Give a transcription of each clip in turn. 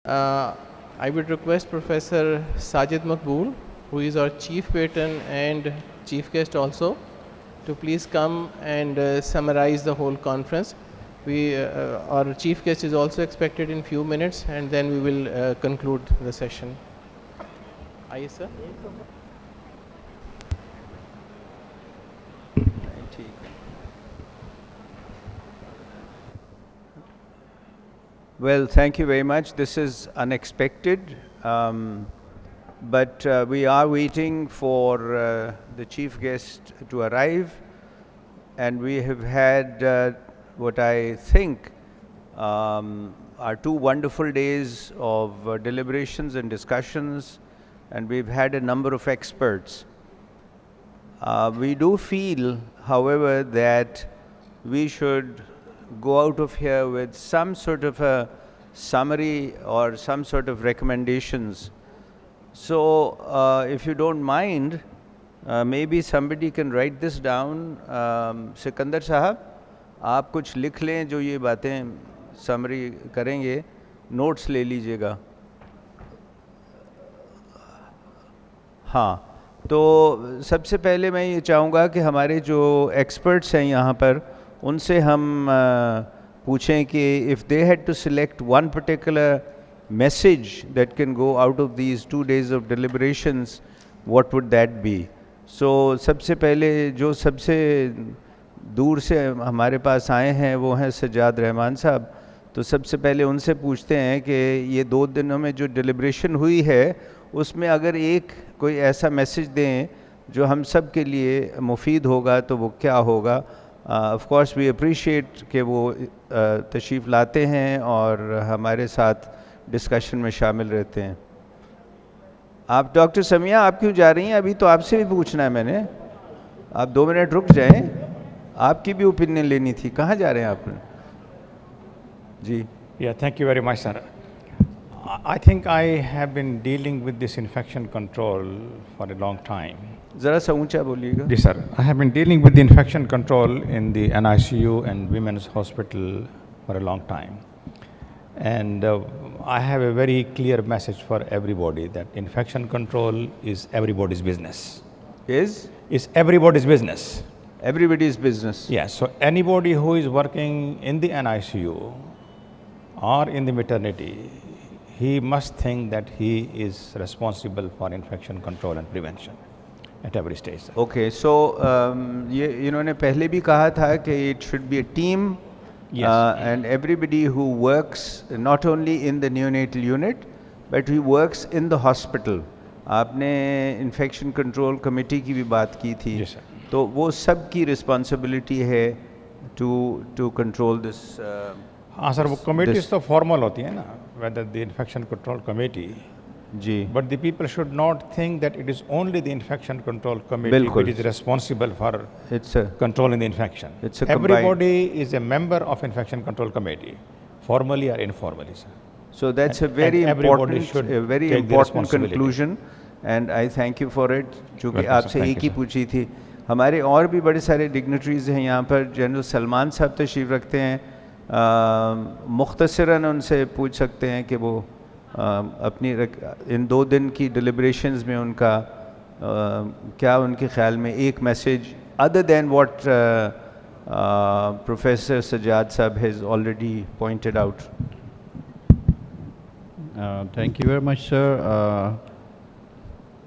I would request Professor Sajid Makbool, who is our chief patron and chief guest also, to please come and summarize the whole conference. Our chief guest is also expected in few minutes, and then we will conclude the session. Aye, sir. Well, thank you very much. This is unexpected, but we are waiting for the chief guest to arrive, and we have had what I think are 2 wonderful days of deliberations and discussions, and we've had a number of experts. We do feel, however, that we should go out of here with some sort of a summary or some sort of recommendations. So if you don't mind, maybe somebody can write this down. Sikandar Sahab, आप कुछ लिख लें जो ये बातें summary करेंगे, notes ले लीजिएगा. हाँ, तो सबसे पहले मैं ये चाहूँगा कि हमारे जो experts हैं यहाँ पर उनसे हम पूछें कि if they had to select one particular message that can go out of these 2 days of deliberations, what would that be? So सबसे पहले जो सबसे दूर से हमारे पास आए हैं वो हैं सज्जाद रहमान साहब. तो सबसे पहले उनसे पूछते हैं कि ये 2 दिनों में जो डिलिब्रेशन हुई है उसमें अगर एक कोई ऐसा मैसेज दें जो हम सब के लिए मुफीद होगा तो वो क्या होगा. Of course we appreciate कि वो तशरीफ़ लाते हैं और हमारे साथ डिस्कशन में शामिल रहते हैं. आप डॉक्टर समिया आप क्यों जा रही हैं? अभी तो आपसे भी पूछना है मैंने. आप 2 मिनट रुक जाएं, आपकी भी ओपिनियन लेनी थी. कहाँ जा रहे हैं आप? जी. Yeah, thank you very much, sir. I think I have been dealing with this infection control for a long time. ज़रा सा ऊंचा बोलिएगा. Yes, sir. I have been dealing with the infection control in the NICU and Women's Hospital for a long time. And I have a very clear message for everybody that infection control is everybody's business. Is everybody's business. Everybody's business. Yes. So anybody who is working in the NICU or in the maternity, he must think that he is responsible for infection control and prevention at every stage. Okay, so ये इन्होंने पहले भी कहा था कि it should be a team. Yes. And everybody who works not only in the neonatal unit but who works in the hospital. आपने infection control committee की भी बात की थी. Yes, sir. तो वो सब की responsibility है to control this. हाँ सर, वो committees तो formal होती है ना, whether the infection control committee. Ji. But the people should not think that it is only the infection control committee which is responsible for controlling the infection. Everybody is a member of infection control committee, formally or informally, sir. So that's a very important conclusion, and I thank you for it. जो कि आपसे एक ही पूछी थी. हमारे और भी बड़े सारे dignitaries हैं यहाँ पर. जनरल सलमान साहब तशरीफ़ रखते हैं. मुख्तसरन उनसे पूछ सकते हैं कि वो अपनी इन 2 दिन की deliberations में उनका क्या उनके ख्याल में एक message other than what Professor Sajjad Sahab has already pointed out. Thank you very much, sir.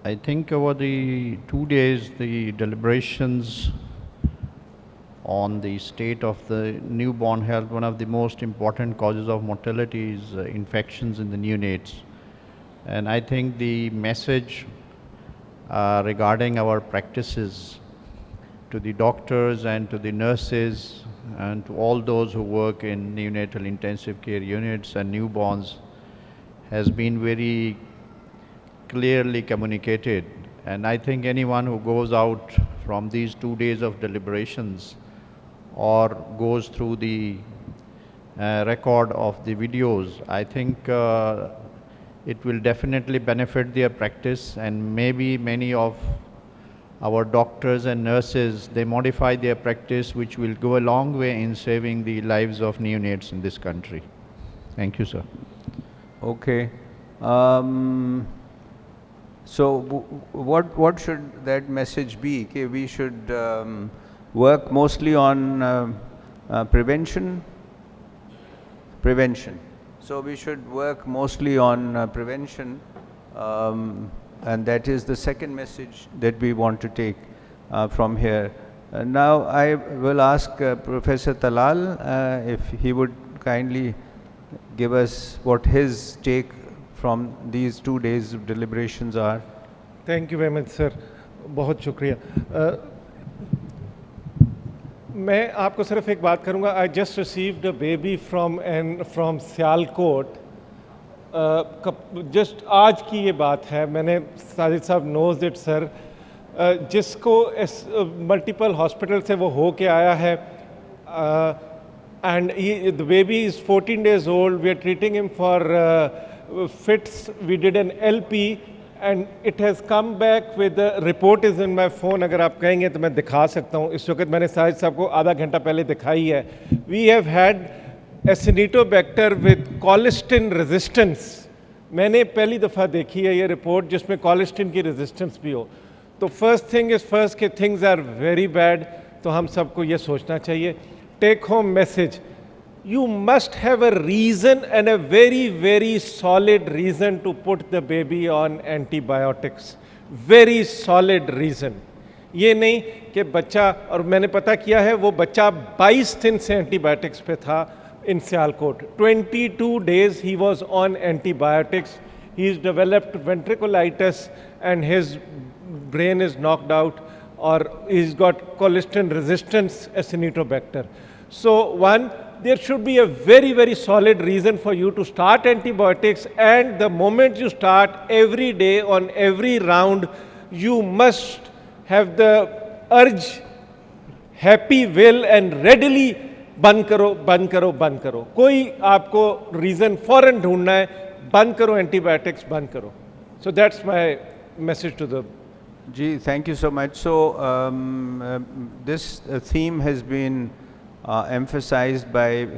I think over the 2 days, the deliberations on the state of the newborn health, one of the most important causes of mortality is infections in the neonates. And I think the message regarding our practices to the doctors and to the nurses and to all those who work in neonatal intensive care units and newborns has been very clearly communicated. And I think anyone who goes out from these 2 days of deliberations or goes through the record of the videos, I think it will definitely benefit their practice, and maybe many of our doctors and nurses, they modify their practice, which will go a long way in saving the lives of neonates in this country. Thank you, sir. Okay. So what should that message be? Okay, we should work mostly on prevention. So we should work mostly on prevention, and that is the second message that we want to take from here. Now I will ask Professor Talal if he would kindly give us what his take from these 2 days of deliberations are. Thank you very much sir, बहुत शुक्रिया। मैं आपको सिर्फ एक बात करूंगा। I just received a baby from Sialkot. Just आज की ये बात है, मैंने साजिद साहब नोज इट सर, जिसको मल्टीपल हॉस्पिटल से वो हो के आया है, and the baby is 14 days old. We are treating him for fits. We did an LP and it has come back with the report is in my phone. अगर आप कहेंगे तो मैं दिखा सकता हूँ। इस वक्त मैंने साजिद साहब को आधा घंटा पहले दिखाई है। We have had Acinetobacter with colistin resistance. मैंने पहली दफ़ा देखी है ये रिपोर्ट जिसमें colistin की resistance भी हो। तो first thing is first कि things are very bad, तो हम सबको ये सोचना चाहिए। Take home message, you must have a reason and a very, very solid reason to put the baby on antibiotics. Very solid reason. ये नहीं कि बच्चा, और मैंने पता किया है वो बच्चा 22 दिन से एंटीबायोटिक्स पे था in Sialkot. 22 days he was on antibiotics. He's developed ventriculitis and his brain is knocked out, or he's got colistin resistance Acinetobacter. So one, there should be a very, very solid reason for you to start antibiotics, and the moment you start, every day on every round, you must have the urge, happy will and readily बंद करो बंद करो बंद करो। कोई आपको reason फ़ौरन ढूंढना है, बंद करो एंटीबायोटिक्स, बंद करो। So that's my message to the जी, thank you so much. So this theme has been emphasized by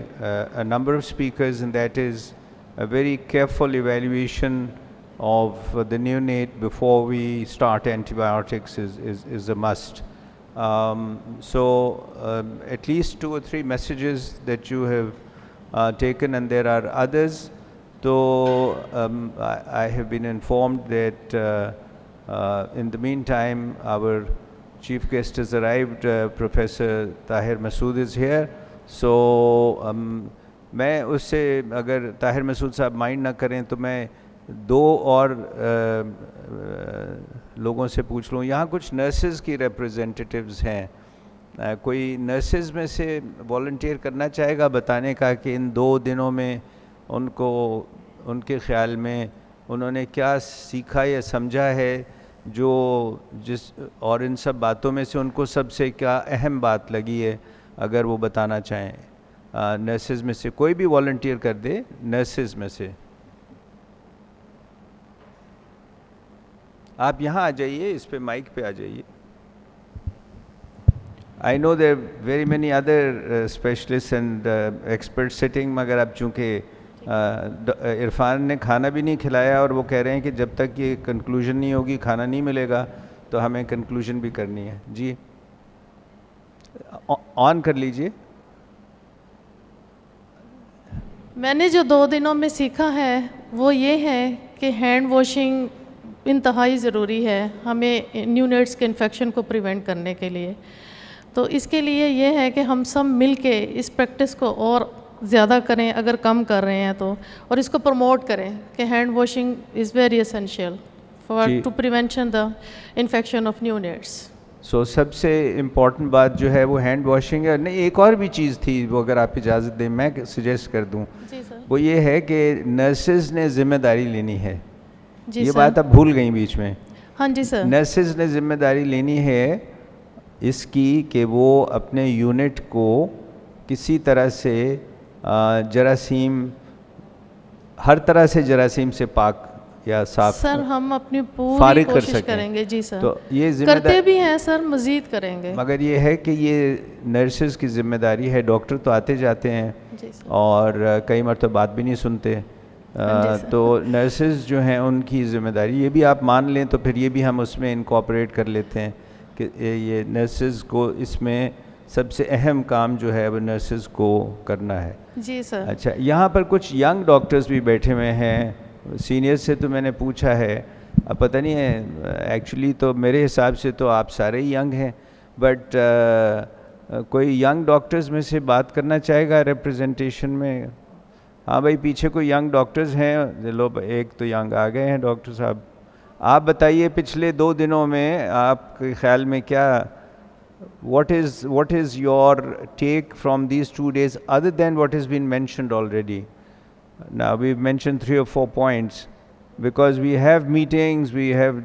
a number of speakers, and that is a very careful evaluation of the neonate before we start antibiotics is a must. At least 2 or 3 messages that you have taken, and there are others. So I have been informed that in the meantime, our chief guest has arrived. Professor Tahir Masood is here. So मैं उससे, अगर ताहिर मसूद साहब mind ना करें तो मैं 2 और लोगों से पूछ लूँ। यहाँ कुछ नर्सेज की रिप्रेजेंटेटिव्स हैं, कोई नर्सेज में से वॉलंटियर करना चाहेगा बताने का कि इन 2 दिनों में उनको, उनके ख़्याल में उन्होंने क्या सीखा या समझा है, जो और इन सब बातों में से उनको सबसे क्या अहम बात लगी है, अगर वो बताना चाहें। नर्सेज में से कोई भी वॉलंटियर कर दे, नर्सेज में से। आप यहाँ आ जाइए, इस पे माइक पे आ जाइए। I know there very many other specialist and expert sitting, मगर अब चूँकि इरफान ने खाना भी नहीं खिलाया और वो कह रहे हैं कि जब तक ये कंक्लूजन नहीं होगी, खाना नहीं मिलेगा, तो हमें कंक्लूजन भी करनी है। जी, ऑन कर लीजिए। मैंने जो 2 दिनों में सीखा है वो ये है कि हैंड वॉशिंग इंतहाई ज़रूरी है हमें न्यूनेट्स के इन्फेक्शन को प्रिवेंट करने के लिए। तो इसके लिए ये है कि हम सब मिल के इस प्रैक्टिस को और ज़्यादा करें, अगर कम कर रहे हैं तो, और इसको प्रमोट करें कि hand washing is very essential for to prevention the infection of neonates. So सबसे इम्पॉर्टेंट बात जो है वो हैंड वॉशिंग है। नहीं, एक और भी चीज़ थी, वो अगर आप इजाज़त दें मैं सजेस्ट कर दूं, वो ये है कि नर्सेज ने ज़िम्मेदारी लेनी है। ये बात आप भूल गई बीच में। हाँ जी सर। नर्सेज ने ज़िम्मेदारी लेनी है इसकी कि वो अपने यूनिट को किसी तरह से जरासीम, हर तरह से जरासीम से पाक या साफ, सर हम अपनी पूरी कोशिश करेंगे। जी सर, तो ये करते भी हैं सर, मज़ीद करेंगे। मगर ये है कि ये नर्सेज की ज़िम्मेदारी है। डॉक्टर तो आते जाते हैं और कई मरतबा बात भी नहीं सुनते, तो नर्सेज जो हैं उनकी ज़िम्मेदारी ये भी आप मान लें तो फिर ये भी हम उसमें इनकॉर्पोरेट कर लेते हैं कि ये नर्सेज को इसमें सबसे अहम काम जो है वो नर्सेज को करना है। जी सर। अच्छा, यहाँ पर कुछ यंग डॉक्टर्स भी बैठे हुए हैं। सीनियर से तो मैंने पूछा है, अब पता नहीं है, एक्चुअली तो मेरे हिसाब से तो आप सारे ही यंग हैं, बट कोई यंग डॉक्टर्स में से बात करना चाहेगा रिप्रेजेंटेशन में? हाँ भाई, पीछे कोई यंग डॉक्टर्स हैं? लो, एक तो यंग आ गए हैं डॉक्टर साहब। आप बताइए पिछले 2 दिनों में आपके ख्याल में क्या, what is your take from these 2 days other than what has been mentioned already? Now we've mentioned 3 or 4 points because we have meetings, we have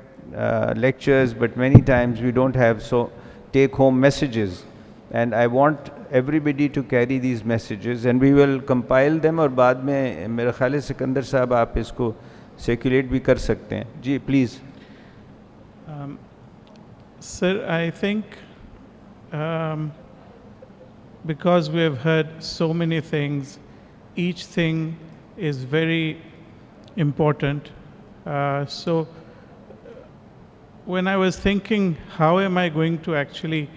lectures, but many times we don't have so take home messages, and I want everybody to carry these messages and we will compile them और बाद में मेरा ख्याल है सिकंदर साहब आप इसको circulate भी कर सकते हैं। जी please. Sir, I think because we have heard so many things, each thing is very important. So when I was thinking how am I going to actually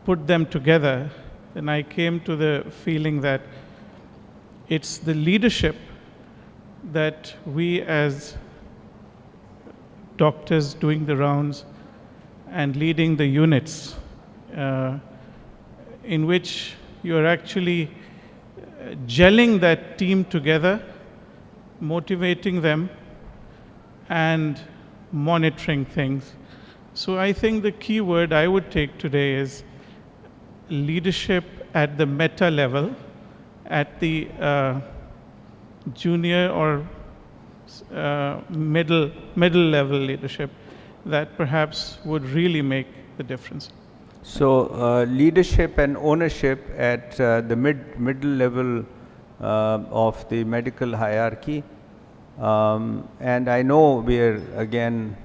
put them together, then I came to the feeling that it's the leadership that we as doctors doing the rounds and leading the units in which you are actually gelling that team together, motivating them and monitoring things. So I think the key word I would take today is leadership at the meta level, at the junior or middle level leadership, that perhaps would really make the difference. So leadership and ownership at the middle level of the medical hierarchy, and I know we are again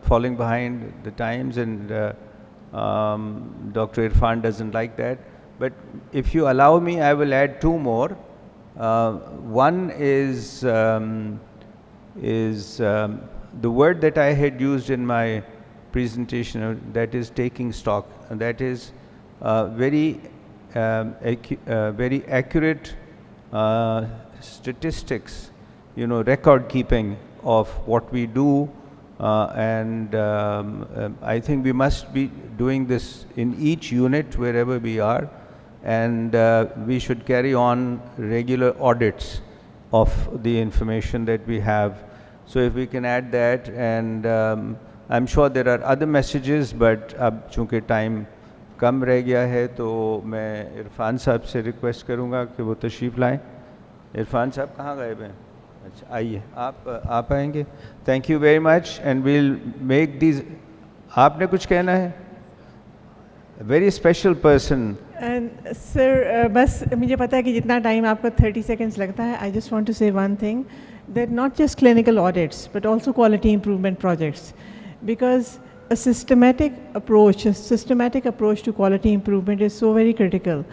falling behind the times, and Dr. Irfan doesn't like that, but if you allow me I will add 2 more. One is the word that I had used in my presentation, that is taking stock, and that is very accurate statistics, record keeping of what we do, and I think we must be doing this in each unit wherever we are, and we should carry on regular audits of the information that we have. So if we can add that, and I'm sure there are other messages, but अब चूँकि time कम रह गया है तो मैं इरफान साहब से request करूँगा कि वो तशरीफ़ लाएं। इरफान साहब कहाँ गए हैं? अच्छा, आइए, आप आएंगे। Thank you very much, and we'll make these. आपने कुछ कहना है? Very special person. सर बस मुझे पता है कि जितना टाइम आपका 30 seconds लगता है, आई जस्ट वांट टू से one thing, that not just clinical audits but also quality improvement projects, because a systematic approach to quality improvement is so very critical,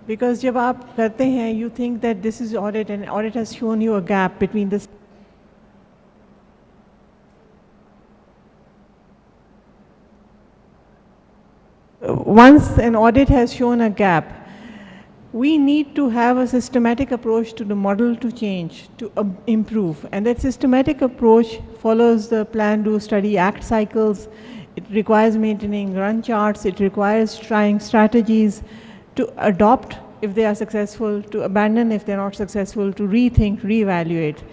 because जब आप करते हैं you think that this is audit and audit has shown you a gap between this. Once an audit has shown a gap, we need to have a systematic approach to the model to change, to improve. And that systematic approach follows the plan, do, study, act cycles. It requires maintaining run charts. It requires trying strategies to adopt if they are successful, to abandon if they're not successful, to rethink, reevaluate.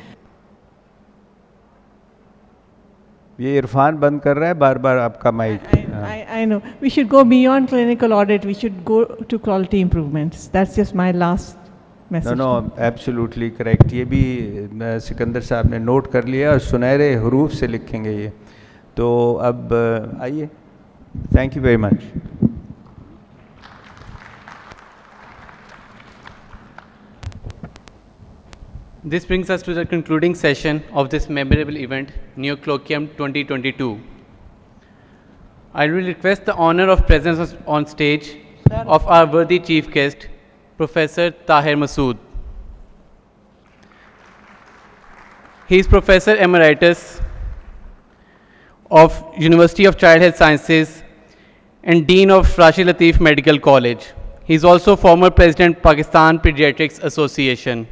ये इरफान बंद कर रहा है बार बार आपका mic. I know. We should go beyond clinical audit. We should go to quality improvements. That's just my last message. No, absolutely correct. ये भी सिकंदर साहब ने नोट कर लिया और सुनहरे हरूफ से लिखेंगे ये। तो अब आइए। Thank you very much. This brings us to the concluding session of this memorable event, NeoColloquium 2022. I will request the honor of presence on stage of our worthy chief guest, Professor Tahir Masood. He is Professor Emeritus of University of Child Health Sciences and Dean of Rashid Latif Medical College. He is also former President Pakistan Pediatrics Association.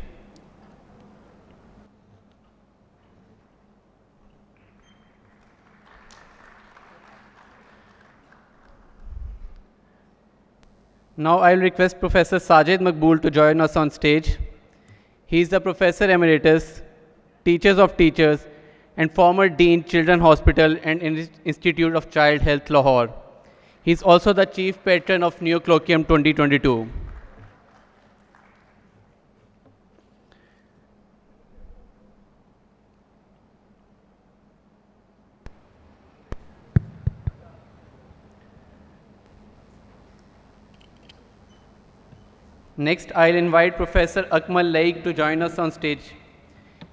Now I will request Professor Sajid Maqbool to join us on stage. He is the Professor Emeritus, Teachers of Teachers, and former Dean Children Hospital and Institute of Child Health, Lahore. He is also the Chief Patron of NeoColloquium 2022. Next, I'll invite Professor Akmal Laik to join us on stage.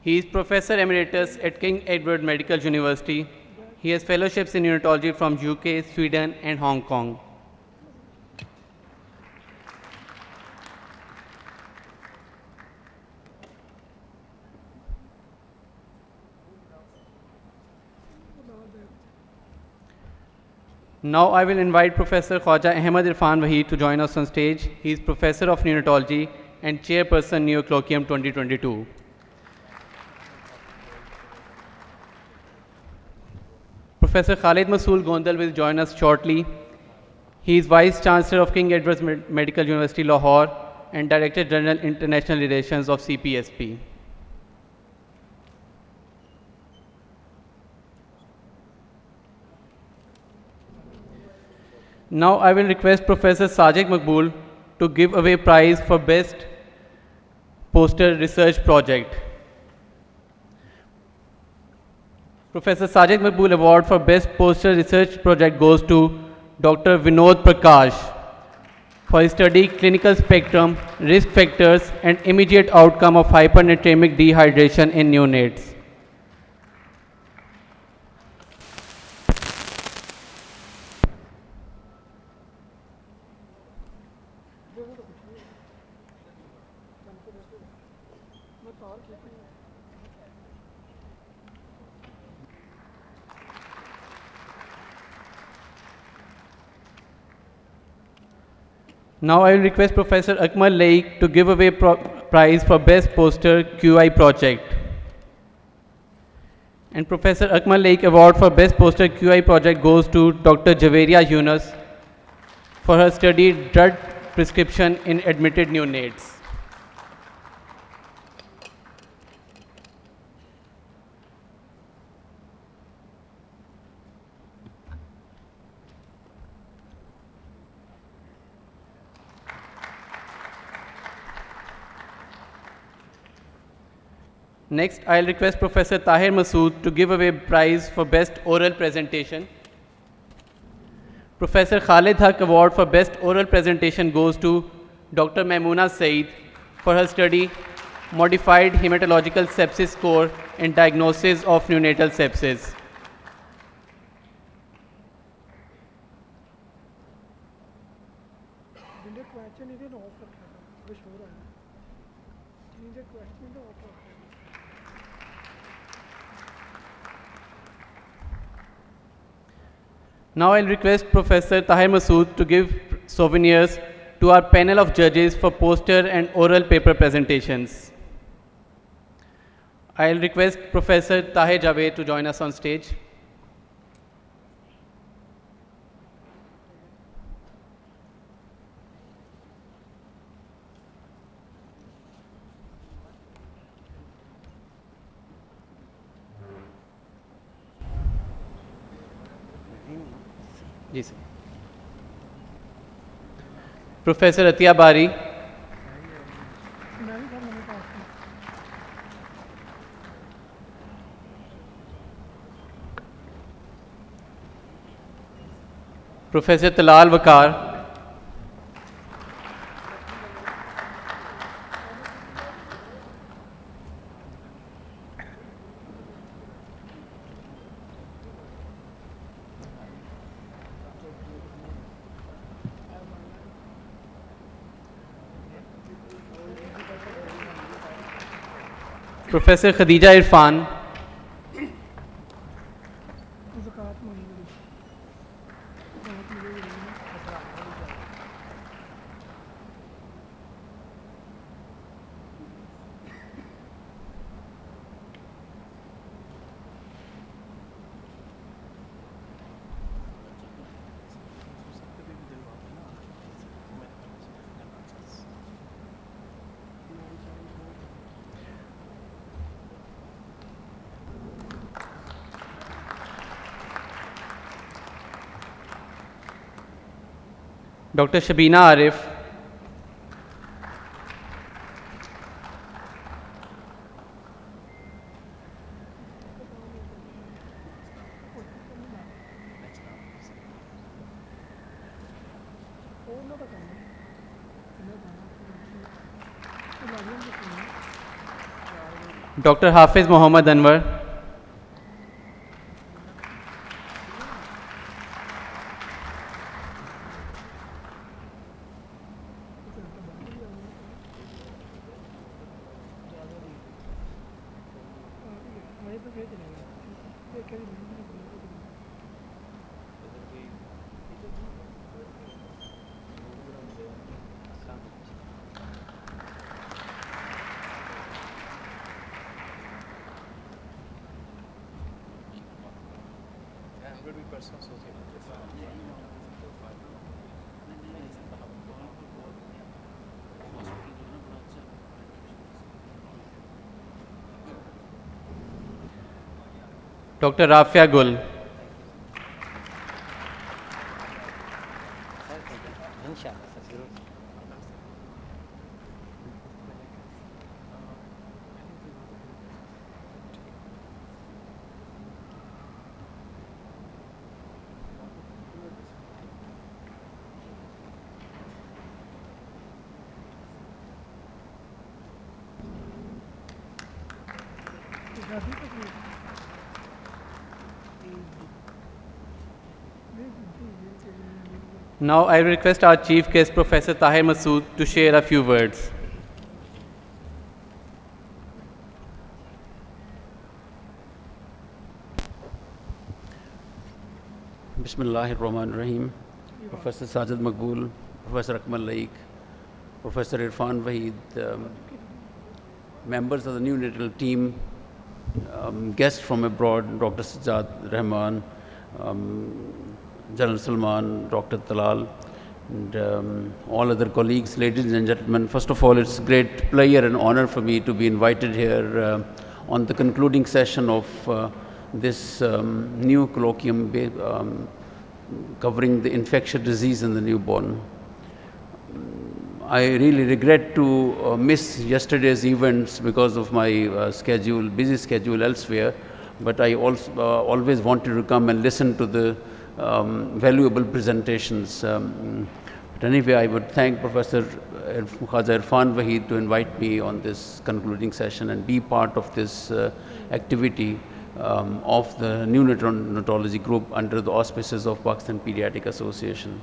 He is Professor Emeritus at King Edward Medical University. He has fellowships in neonatology from UK, Sweden, and Hong Kong. Now I will invite Professor Khwaja Ahmad Irfan Waheed to join us on stage. He is Professor of Neonatology and Chairperson NeoColloquium 2022. Professor Khalid Masool Gondal will join us shortly. He is Vice Chancellor of King Edward's Medical University, Lahore, and Director General International Relations of CPSP. Now I will request Professor Sajid Maqbool to give away prize for Best Poster Research Project. Professor Sajid Maqbool Award for Best Poster Research Project goes to Dr. Vinod Prakash for his study Clinical Spectrum, Risk Factors and Immediate Outcome of Hypernatremic Dehydration in Neonates. Now I will request Professor Akmal Laik to give away prize for Best Poster QI Project. And Professor Akmal Laik Award for Best Poster QI Project goes to Dr. Javeria Yunus for her study Drug Prescription in Admitted Neonates. Next, I'll request Professor Tahir Masood to give away prize for Best Oral Presentation. Professor Khalid Haq Award for Best Oral Presentation goes to Dr. Maimoona Saeed for her study Modified Hematological Sepsis Score and Diagnosis of Neonatal Sepsis. Now I'll request Professor Tahir Masood to give souvenirs to our panel of judges for poster and oral paper presentations. I'll request Professor Tahir Javed to join us on stage. जी sir professor Atiya Bari professor Talal Waqar Professor Khadija Irfan, Dr. Shabina Arif, Dr. Hafiz Muhammad Anwar, Dr. Rafia Gul, Now I request our chief guest, Professor Tahir Masood, to share a few words. Bismillahirrahmanirrahim. Professor Sajid Maqbool, Professor Akmal Laik, Professor Irfan Waheed, members of the neonatal team, guests from abroad, Dr. Sajjad Rahman, General Salman, Dr. Talal, and all other colleagues, ladies and gentlemen. First of all, it's a great pleasure and honor for me to be invited here on the concluding session of this new colloquium covering the infectious disease in the newborn. I really regret to miss yesterday's events because of my busy schedule elsewhere, but I also always wanted to come and listen to the valuable presentations. But anyway, I would thank Professor Khaja Irfan Waheed to invite me on this concluding session and be part of this activity of the Neonatology group under the auspices of Pakistan Pediatric Association.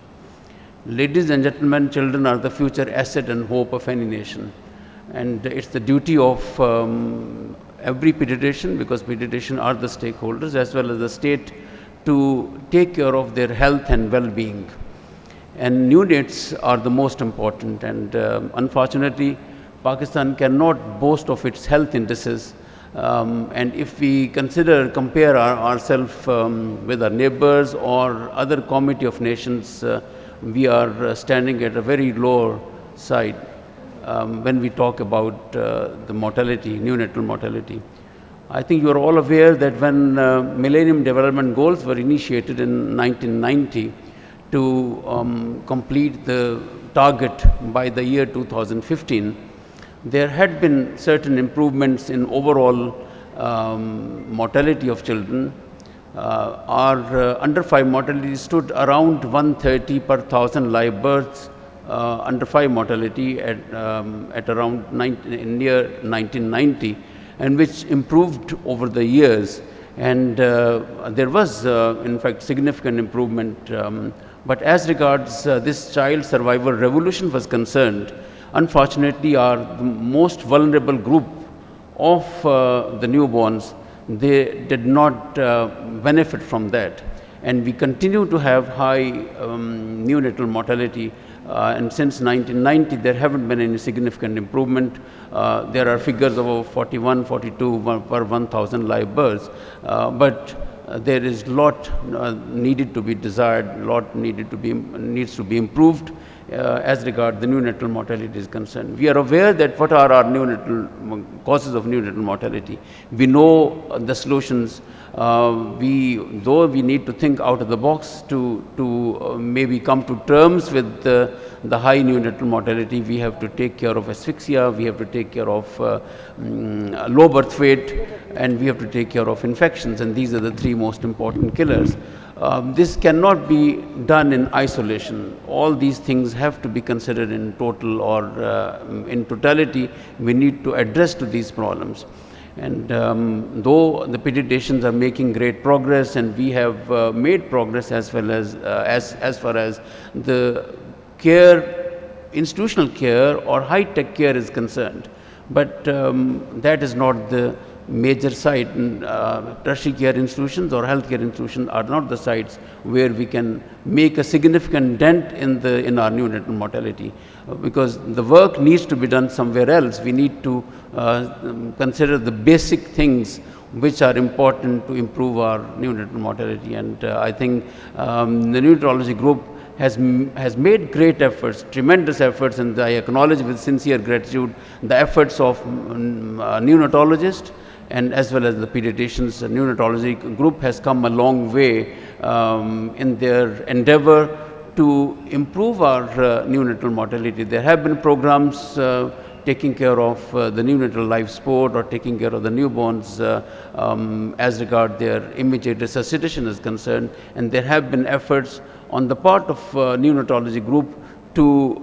Ladies and gentlemen, children are the future asset and hope of any nation. And it's the duty of every pediatrician, because pediatricians are the stakeholders, as well as the state, to take care of their health and well-being. And neonates are the most important, and unfortunately, Pakistan cannot boast of its health indices. And if we compare ourselves with our neighbors or other community of nations, we are standing at a very low side when we talk about the mortality, neonatal mortality. I think you are all aware that when Millennium Development Goals were initiated in 1990 to complete the target by the year 2015, there had been certain improvements in overall mortality of children. Our under 5 mortality stood around 130 per 1,000 live births, under 5 mortality at around near 1990, and which improved over the years. And there was, in fact, significant improvement. But as regards this child survival revolution was concerned, unfortunately, our most vulnerable group of the newborns, they did not benefit from that. And we continue to have high neonatal mortality. And since 1990, there haven't been any significant improvement. There are figures of 41, 42 per 1,000 live births. But there is lot needed to be desired, lot needs to be improved as regard the neonatal mortality is concerned. We are aware that what are our neonatal causes of neonatal mortality. We know the solutions. Though we need to think out of the box to maybe come to terms with the high neonatal mortality, we have to take care of asphyxia, we have to take care of low birth weight, and we have to take care of infections, and these are the three most important killers. This cannot be done in isolation. All these things have to be considered in total, or in totality. We need to address to these problems. And though the pediatricians are making great progress, and we have made progress as well as far as the care, institutional care or high-tech care is concerned, but that is not the major site. Tertiary care institutions or healthcare institutions are not the sites where we can make a significant dent in our neonatal mortality, because the work needs to be done somewhere else. We need to consider the basic things which are important to improve our neonatal mortality. And I think the neonatology group has made great efforts, tremendous efforts, and I acknowledge with sincere gratitude the efforts of neonatologists and as well as the pediatricians. The neonatology group has come a long way in their endeavor to improve our neonatal mortality. There have been programs taking care of the neonatal life support or taking care of the newborns as regard their immediate resuscitation is concerned, and there have been efforts on the part of neonatology group to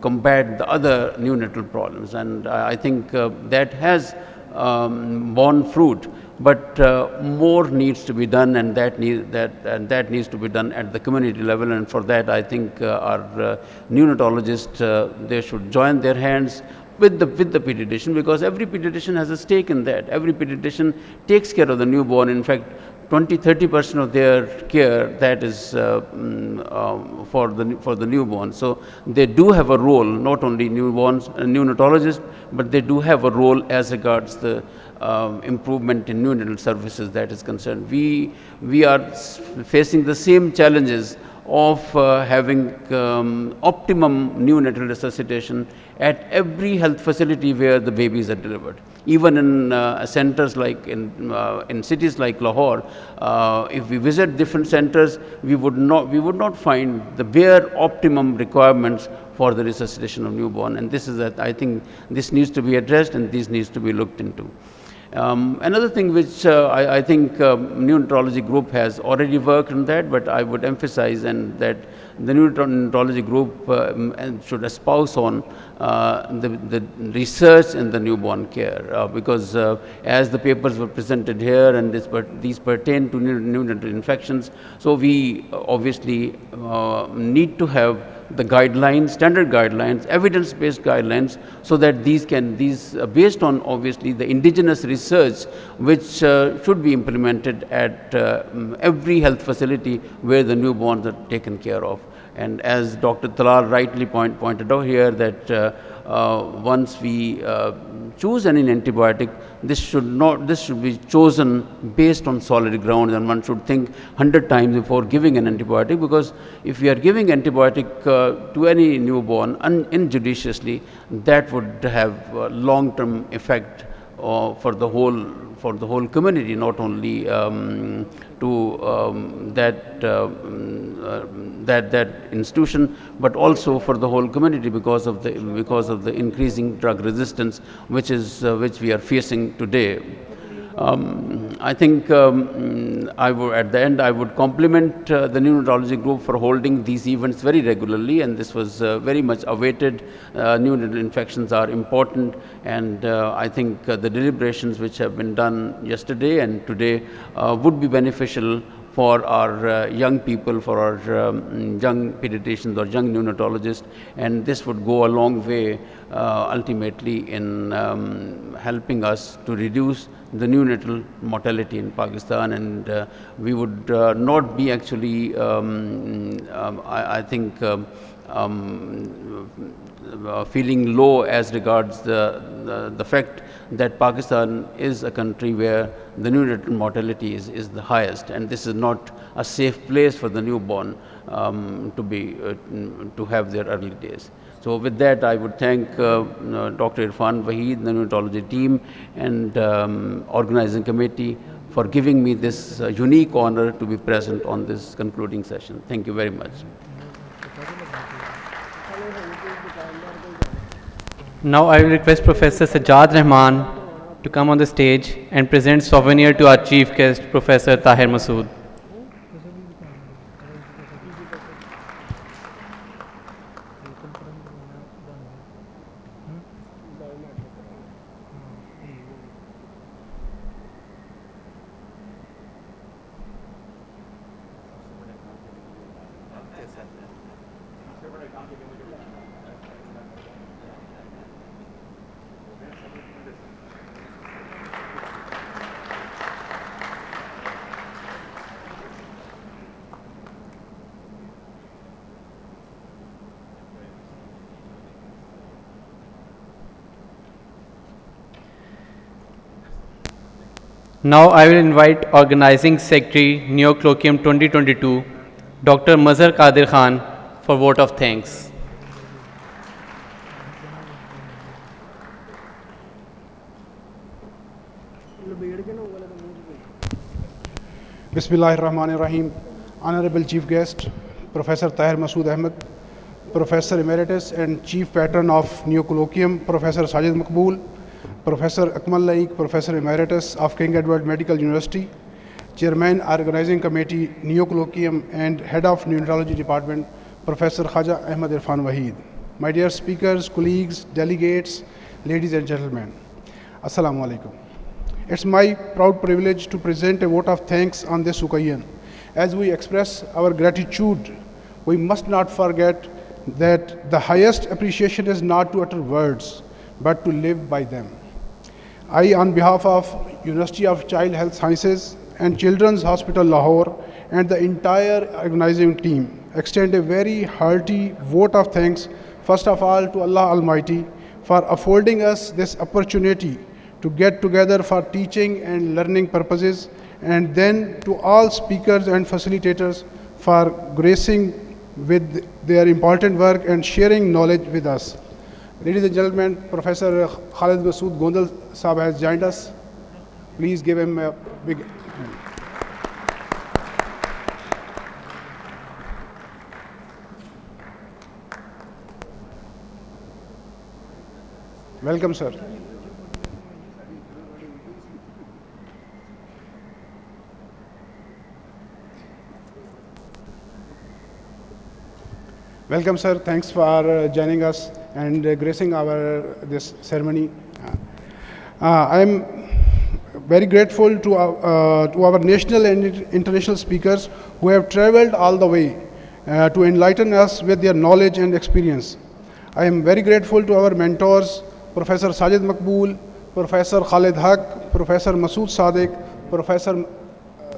combat the other neonatal problems, and I think that has borne fruit, but more needs to be done, and that needs to be done at the community level. And for that, I think our neonatologists they should join their hands with the pediatrician, because every pediatrician has a stake in that. Every pediatrician takes care of the newborn. In fact, 20-30% of their care, that is for the newborn. So they do have a role, not only neonatologists, but they do have a role as regards the improvement in neonatal services that is concerned. We are facing the same challenges of having optimum neonatal resuscitation at every health facility where the babies are delivered. Even in centers like in cities like Lahore, if we visit different centers, we would not find the bare optimum requirements for the resuscitation of newborn. And this is that I think this needs to be addressed, and this needs to be looked into. Another thing which I think neonatology group has already worked on that, but I would emphasize and that the neonatology group should espouse on the research in the newborn care, because as the papers were presented here, and these pertain to neonatal infections, so we obviously need to have the guidelines, standard guidelines, evidence-based guidelines, so that these based on obviously the indigenous research, which should be implemented at every health facility where the newborns are taken care of. And as Dr. Talal rightly pointed out here, that once we choose any antibiotic, this should be chosen based on solid ground, and one should think 100 times before giving an antibiotic, because if we are giving antibiotic to any newborn injudiciously, that would have long-term effect for the whole community, not only to that institution, but also for the whole community, because of the increasing drug resistance which we are facing today. I think at the end I would compliment the neonatology group for holding these events very regularly, and this was very much awaited. Neonatal infections are important, and I think the deliberations which have been done yesterday and today would be beneficial for our young people, for our young pediatricians or young neonatologists, and this would go a long way ultimately in helping us to reduce the neonatal mortality in Pakistan, and we would not be actually, I think, feeling low as regards the fact that Pakistan is a country where the neonatal mortality is the highest, and this is not a safe place for the newborn to have their early days. So with that, I would thank Dr. Irfan Waheed, the neonatology team, and organizing committee for giving me this unique honor to be present on this concluding session. Thank you very much. Now I will request Professor Sajjad Rahman to come on the stage and present souvenir to our chief guest, Professor Tahir Masood. Now I will invite Organizing Secretary NeoColloquium 2022, Dr. Mazhar Qadir Khan, for vote of thanks. Bismillahirrahmanirrahim. Honorable Chief Guest, Professor Tahir Masood Ahmed, Professor Emeritus and Chief Patron of NeoColloquium, Professor Sajid Maqbool, Professor Akmal Laik, Professor Emeritus of King Edward Medical University, Chairman Organizing Committee, NeoColloquium, and Head of Neonatology Department, Professor Khaja Ahmed Irfan Waheed. My dear speakers, colleagues, delegates, ladies and gentlemen, Assalamu alaikum. It's my proud privilege to present a vote of thanks on this occasion. As we express our gratitude, we must not forget that the highest appreciation is not to utter words, but to live by them. I, on behalf of University of Child Health Sciences and Children's Hospital Lahore and the entire organizing team, extend a very hearty vote of thanks, first of all to Allah Almighty for affording us this opportunity to get together for teaching and learning purposes, and then to all speakers and facilitators for gracing with their important work and sharing knowledge with us. Ladies and gentlemen, Professor Khalid Masood Gondal Saab has joined us. Please give him a big hand. Welcome, sir. Welcome, sir. Thanks for joining us and gracing this ceremony. I am very grateful to our national and international speakers who have traveled all the way to enlighten us with their knowledge and experience. I am very grateful to our mentors, Professor Sajid Maqbool, Professor Khalid Haq, Professor Masood Sadiq, Professor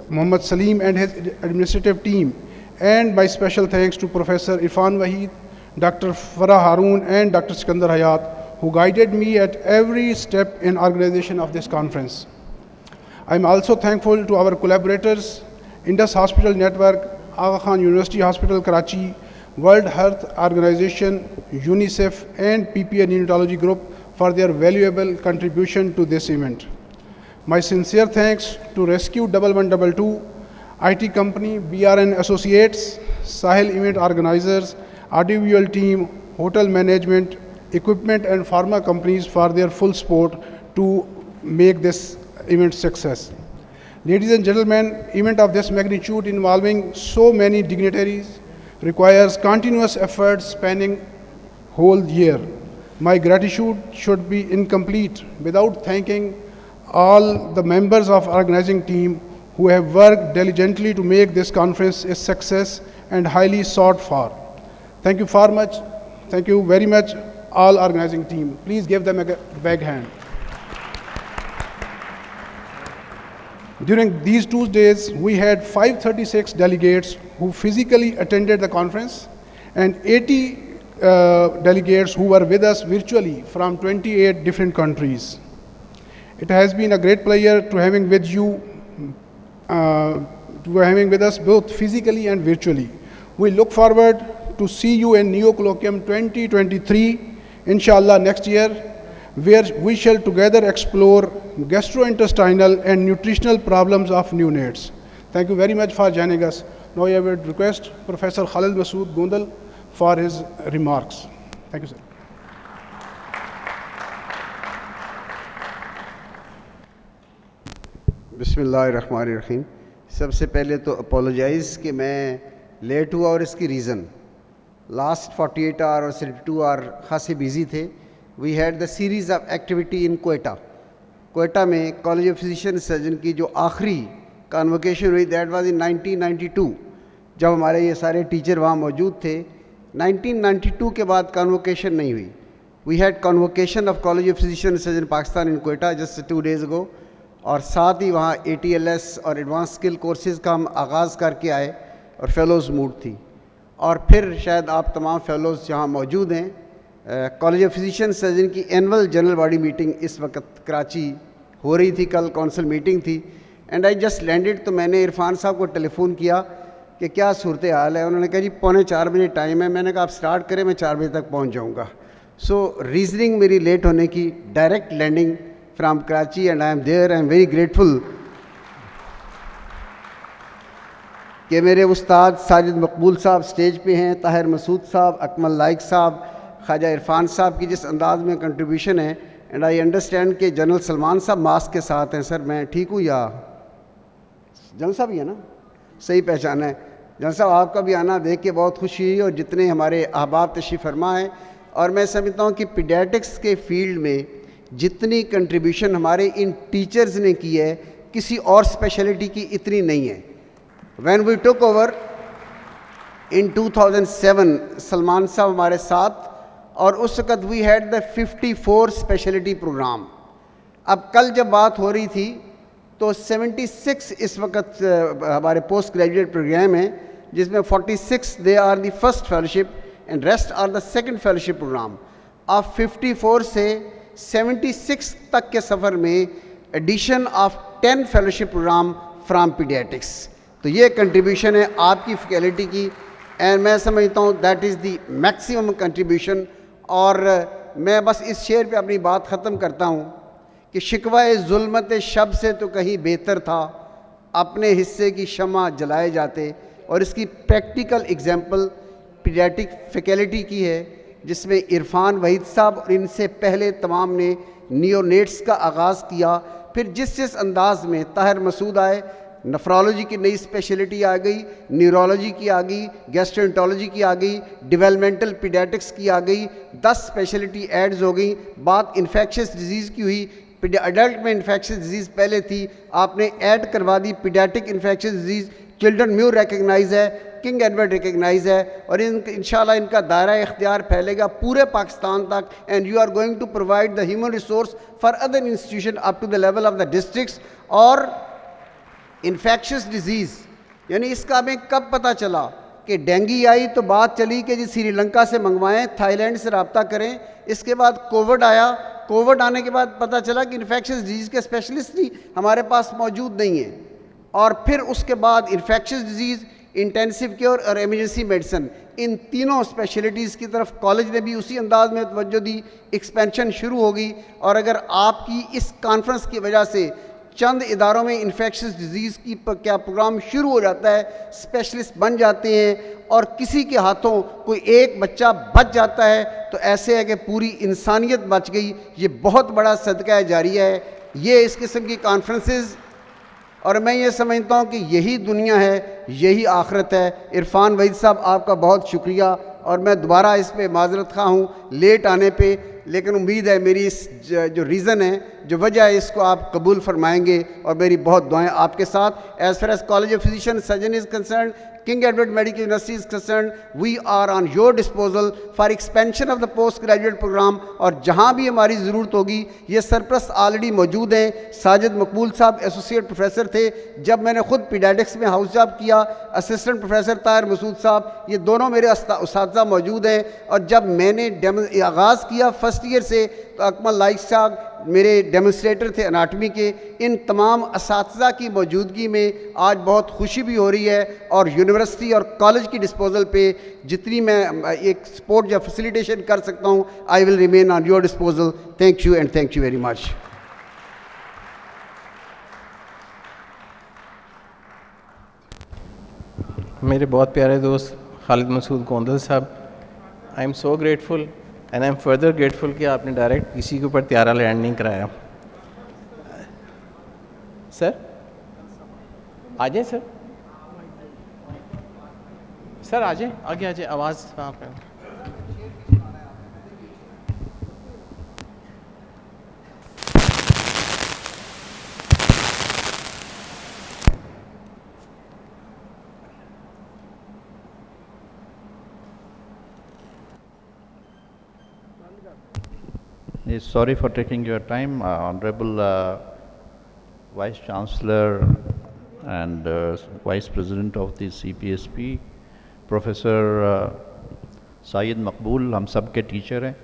Muhammad Salim and his administrative team, and my special thanks to Professor Irfan Waheed, Dr. Farah Haroon, and Dr. Sikandar Hayat, who guided me at every step in organization of this conference. I am also thankful to our collaborators, Indus Hospital Network, Aga Khan University Hospital, Karachi, World Health Organization, UNICEF, and PPA Neonatology Group for their valuable contribution to this event. My sincere thanks to Rescue 1122, IT company, BRN Associates, Sahel event organizers, audiovisual team, hotel management, equipment and pharma companies for their full support to make this event success. Ladies and gentlemen, event of this magnitude involving so many dignitaries requires continuous efforts spanning whole year. My gratitude should be incomplete without thanking all the members of organizing team who have worked diligently to make this conference a success and highly sought for. Thank you far much. Thank you very much, all organizing team. Please give them a big hand. During these 2 days, we had 536 delegates who physically attended the conference and 80 delegates who were with us virtually from 28 different countries. It has been a great pleasure to having with you, with us both physically and virtually. We look forward to see you in NeoColloquium 2023, inshallah next year, where we shall together explore gastrointestinal and nutritional problems of neonates. Thank you very much for joining us. Now I would request Professor Khalid Masood Gondal for his remarks. Thank you, sir. बिस्मिल्लाहिर्रहमानिर्रहीम। सबसे पहले तो apologise कि मैं late हुआ और इसकी reason last 48 our और 72 आवर खासे बिजी थे। We had the series of activity in Quetta में कॉलेज ऑफ फिजिशियन सर्जन की जो आखिरी कॉन्वोकेशन हुई, दैट वाज इन 1992, जब हमारे ये सारे टीचर वहाँ मौजूद थे। 1992 के बाद कॉन्वोकेशन नहीं हुई। We had convocation of college of physician surgeon Pakistan in Quetta just 2 days ago, और साथ ही वहाँ ATLS और एडवांस स्किल कोर्सेज़ का हम आगाज़ करके आए और फेलोज़ मूड थी। और फिर शायद आप तमाम फेलोज़ यहाँ मौजूद हैं। कॉलेज ऑफ फिजिशियन सर्जन की एनुअल जनरल बॉडी मीटिंग इस वक्त कराची हो रही थी, कल काउंसिल मीटिंग थी, एंड आई जस्ट लैंडेड। तो मैंने इरफान साहब को टेलीफोन किया कि क्या सूरत हाल है। उन्होंने कहा जी 3:45 बजे टाइम है। मैंने कहा आप स्टार्ट करें, मैं 4 बजे तक पहुँच जाऊँगा। सो रीज़निंग मेरी लेट होने की, direct landing from Karachi, and I am there. I am very grateful कि मेरे उस्ताद साजिद मकबूल साहब स्टेज पे हैं, ताहिर मसूद साहब, अकमल लाइक साहब, ख्वाजा इरफान साहब की जिस अंदाज में कंट्रीब्यूशन है, एंड आई अंडरस्टैंड कि जनरल सलमान साहब मास्क के साथ हैं। सर मैं ठीक हूँ या जनरल साहब ही है ना? सही पहचाना है। जनरल साहब आपका भी आना देख के बहुत खुशी हुई, और जितने हमारे अहबाब तशरीफ़ फरमा हैं, और मैं समझता हूँ कि पीडियाट्रिक्स के फील्ड में जितनी कंट्रीब्यूशन हमारे इन टीचर्स ने की है, किसी और स्पेशलिटी की इतनी नहीं है। When we took over in 2007, Salman साहब हमारे साथ, और उस वक़्त we had the 54 speciality programme. अब कल जब बात हो रही थी तो 76 इस वक्त हमारे पोस्ट ग्रेजुएट प्रोग्राम हैं, जिसमें 46 they are the first fellowship and rest are the second fellowship programme. अब 54 से 76 तक के सफ़र में addition of 10 fellowship programme from paediatrics. तो ये कंट्रीब्यूशन है आपकी फैकल्टी की, एंड मैं समझता हूँ that is the maximum contribution. और मैं बस इस शेर पे अपनी बात ख़त्म करता हूँ कि शिकवा जुल्मत शब से तो कहीं बेहतर था, अपने हिस्से की शमा जलाए जाते। और इसकी प्रैक्टिकल एग्जांपल पीडियाट्रिक फैकल्टी की है, जिसमें इरफान वहीद साहब और इनसे पहले तमाम ने नियोनेट्स का आगाज़ किया। फिर जिस अंदाज में ताहिर मसूद आए, नेफ्रोलॉजी की नई स्पेशलिटी आ गई, न्यूरोलॉजी की आ गई, गैस्ट्रोएंटरोलॉजी की आ गई, डेवलपमेंटल पीडियाट्रिक्स की आ गई, 10 स्पेशलिटी एड्स हो गई। बात इन्फेक्शियस डिजीज़ की हुई, अडल्ट में इन्फेक्शियस डिजीज़ पहले थी, आपने ऐड करवा दी पीडियाट्रिक इन्फेक्शियस डिजीज़। चिल्ड्रन म्यूर रिकग्नाइज है, किंग एडवर्ड रिकग्नाइज है, और इंशाल्लाह इनका दायरा इख्तियार फैलेगा पूरे पाकिस्तान तक। And you are going to provide the human resource for other institution up to the level of the districts. और इन्फेक्शियस डिजीज़ यानी इसका हमें कब पता चला कि डेंगू आई, तो बात चली कि जी श्रीलंका से मंगवाएं, थाईलैंड से रब्ता करें। इसके बाद कोविड आया, कोविड आने के बाद पता चला कि इन्फेक्शियस डिजीज़ के स्पेशलिस्ट ही हमारे पास मौजूद नहीं हैं। और फिर उसके बाद इन्फेक्शियस डिजीज़, इंटेंसिव केयर और एमरजेंसी मेडिसिन, इन तीनों स्पेशलिटीज़ की तरफ कॉलेज ने भी उसी अंदाज में तवज्जो दी, एक्सपेंशन शुरू हो गई। और अगर आपकी इस कॉन्फ्रेंस की वजह से चंद इदारों में इन्फेक्शियस डिजीज़ की क्या प्रोग्राम शुरू हो जाता है, स्पेशलिस्ट बन जाते हैं, और किसी के हाथों कोई एक बच्चा बच जाता है, तो ऐसे है कि पूरी इंसानियत बच गई। ये बहुत बड़ा सदका जारिया है ये इस किस्म की कॉन्फ्रेंसेस। और मैं ये समझता हूँ कि यही दुनिया है, यही आखिरत है। इरफान वहीद साहब आपका बहुत शुक्रिया, और मैं दोबारा इस पे माजरत खा हूँ लेट आने पे। लेकिन उम्मीद है मेरी इस जो रीज़न है, जो वजह है, इसको आप कबूल फरमाएंगे और मेरी बहुत दुआएं आपके साथ। As far as college of physician surgeon is concern, King Edward Medical University is concerned, we are on your disposal for expansion of the post graduate program। और जहाँ भी हमारी ज़रूरत होगी, ये सरप्रस्त ऑलरेडी मौजूद हैं। साजिद मकबूल साहब एसोसिएट प्रोफेसर थे जब मैंने ख़ुद पीडियाट्रिक्स में हाउस जॉब किया। असिस्टेंट प्रोफेसर ताहिर मसूद साहब, ये दोनों मेरे उस्ताद मौजूद हैं। और जब मैंने आगाज़ किया फर्स्ट ईयर से, तो अकमल लाइक साहब मेरे डेमोन्स्ट्रेटर थे अनाटमी के। इन तमाम असातिज़ा की मौजूदगी में आज बहुत खुशी भी हो रही है, और यूनिवर्सिटी और कॉलेज की डिस्पोजल पे जितनी मैं एक सपोर्ट या फैसिलिटेशन कर सकता हूँ, I will remain on your disposal. Thank you and thank you very much. मेरे बहुत प्यारे दोस्त खालिद मसूद गोंदल साहब, I am so grateful and I M further grateful कि आपने डायरेक्ट किसी के ऊपर त्यारा लैंड नहीं कराया। सर आ जाए, सर सर आ जाए, आगे आ जाए, आवाज़ वहाँ पे। Sorry for taking your time, Honorable Vice Chancellor and Vice President of the CPSP, Professor Syed Maqbool, हम सब के टीचर हैं।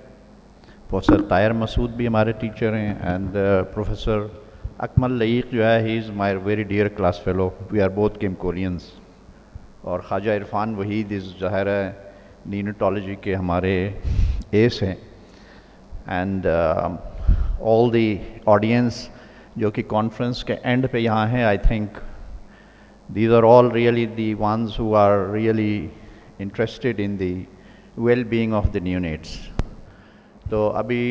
प्रोफेसर ताहिर मसूद भी हमारे टीचर हैं, एंड प्रोफेसर अकमल लईक जो है, he is my very dear class fellow, we are both came Koreans. और ख्वाजा इरफान वहीद इस ज़ाहिर है नीनोटोलॉजी के हमारे एस हैं। एंड ऑल दी ऑडियंस जो कि कॉन्फ्रेंस के एंड पे यहाँ हैं, I think these are all really the ones who are really interested in the well-being of the neonates. तो अभी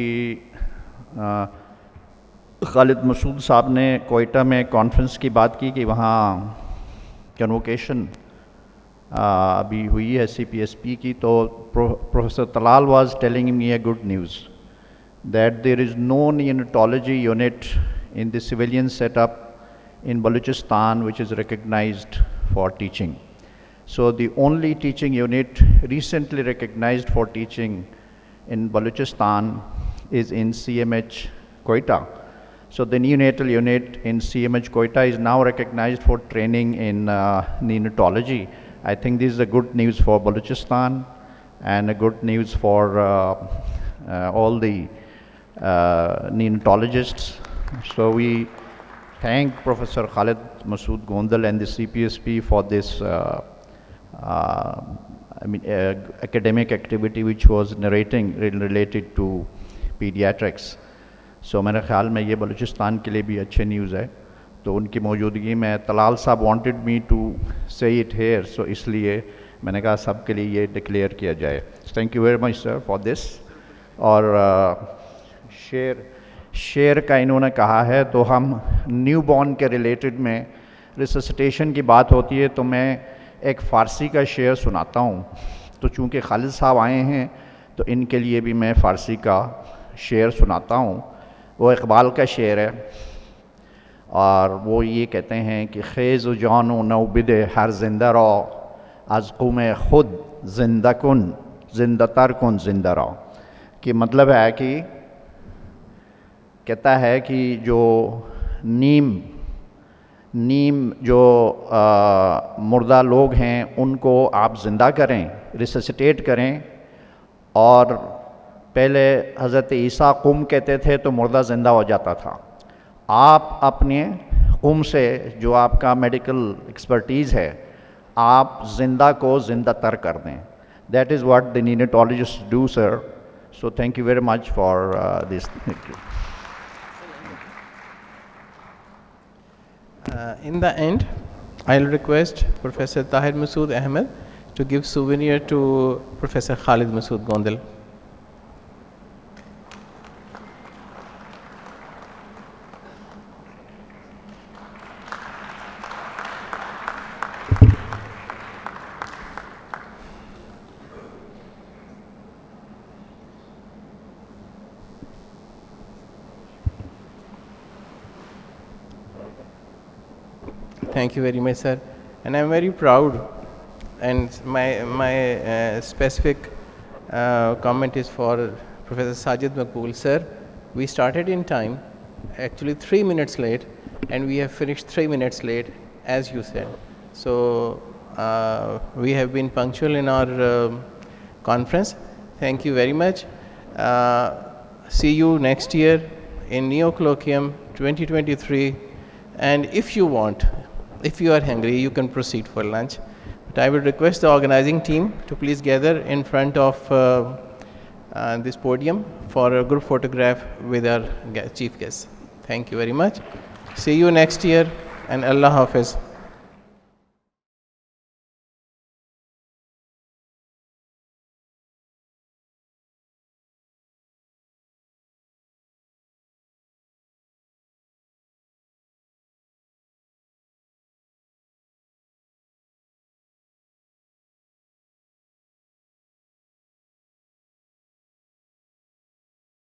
खालिद मसूद साहब ने कोयटा में कॉन्फ्रेंस की बात की कि वहाँ कन्वोकेशन अभी हुई है CPSP की। तो professor Talal was telling me a good news that there is no neonatology unit in the civilian setup in Balochistan which is recognized for teaching. So the only teaching unit recently recognized for teaching in Balochistan is in CMH Koita. So the neonatal unit in CMH Koita is now recognized for training in neonatology. I think this is a good news for Balochistan and a good news for all the neonatologists. So we thank Professor Khalid Masood Gondal and the CPSP for this academic activity which was narrating related to pediatrics. So मेरे ख्याल में ये बलूचिस्तान के लिए भी अच्छे news है। तो उनकी मौजूदगी में तलाल साहब wanted me to say it here, so इसलिए मैंने कहा सब के लिए ये डिक्लेयर किया जाए। Thank you very much sir for this। और शेर का इन्होंने कहा है, तो हम न्यू बॉर्न के रिलेटेड में रिससिटेशन की बात होती है तो मैं एक फ़ारसी का शेर सुनाता हूँ। तो चूँकि खालिद साहब आए हैं तो इनके लिए भी मैं फ़ारसी का शेर सुनाता हूँ। वो इकबाल का शेर है और वो ये कहते हैं कि ख़ेज़ जानो नौबिद हर जिंदा रो अज़क़ुम ख़ुद जिंदा कुन जिंदातर कुन जिंदा रो। कि मतलब है कि कहता है कि जो नीम जो मुर्दा लोग हैं उनको आप ज़िंदा करें, रिससिटेट करें। और पहले हज़रत ईसा कुम कहते थे तो मुर्दा ज़िंदा हो जाता था। आप अपने कुम से जो आपका मेडिकल एक्सपर्टीज़ है, आप ज़िंदा को ज़िंदा तर कर दें। That is what the neonatologist do sir. So thank you very much for this. In the end, I'll request Professor Tahir Masood Ahmed to give souvenir to Professor Khalid Masood Gondal. Thank you very much, sir. And I'm very proud. And my specific comment is for Professor Sajid Maqbool, sir. We started in time, actually 3 minutes late, and we have finished 3 minutes late, as you said. So we have been punctual in our conference. Thank you very much. See you next year in NeoColloquium 2023. And if you want, if you are hungry, you can proceed for lunch. But I would request the organizing team to please gather in front of this podium for a group photograph with our chief guest. Thank you very much. See you next year, and Allah Hafiz.